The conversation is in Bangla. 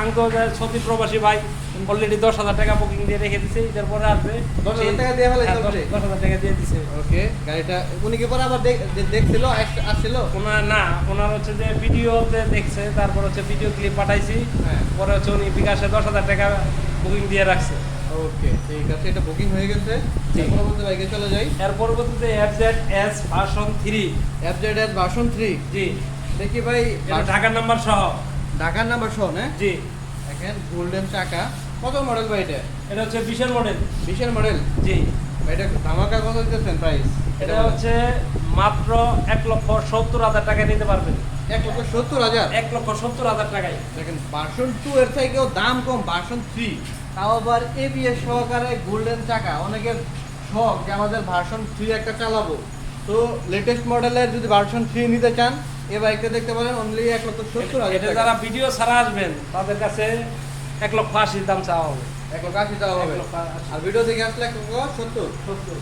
আঙ্গদের সৌদি প্রবাসী ভাই অলরেডি 10,000 টাকা বুকিং দিয়ে রেখে দিছে, এটার পরে আসবে 10,000 টাকা দিয়ে ফেলাইছে হ্যাঁ, already? 10,000 টাকা দিয়ে দিছে। ওকে, গাড়িটা উনি কি পরে আবার দেখছিল, আসছিল? ওনার হচ্ছে যে ভিডিওতে দেখছে, তারপর হচ্ছে ভিডিও ক্লিপ পাঠাইছি, হ্যাঁ। পরে হচ্ছে উনি বিকাশে 10,000 টাকা বুকিং দিয়ে রাখছে। ওকে, ঠিক আছে, এটা বুকিং হয়ে গেছে। জি। পরবর্তী বাইকে চলে যাই। এর পরবর্তীতে FZS ভার্সন 3। FZS version 3। জি, দেখি ভাই, এটা ঢাকার নাম্বার সহ। ঢাকার নাম্বার সহ না? জি, দেখেন গোল্ডেন চাকা। কত মডেল ভাই এটা? এটা হচ্ছে 20-এর মডেল। 20-এর মডেল। জি, এটা ধামাকা কত দিতেছেন প্রাইস? এটা হচ্ছে মাত্র 1,70,000 টাকায় নিতে পারবেন। 1,70,000। 1,70,000 টাকায়। দেখেন ভার্সন 2 এর থেকেও দাম কম ভার্সন 3, তাও আবার ABS সহকারে গোল্ডেন চাকা। অনেকের শখ যে আমাদের ভার্সন 3 একটা চালাবো, তো লেটেস্ট মডেলের যদি ভার্সন 3 নিতে চান এই বাইকটা দেখতে পারেন অনলি 1,70,000 এটা টাকা। যারা ভিডিও ছাড়া আসবেন তাদের কাছে 1,80,000 দাম চাওয়া হবে। 1,80,000 টাকা হবে। 1,80,000 আর ভিডিও দেখে আসলে 1,70,000। 70।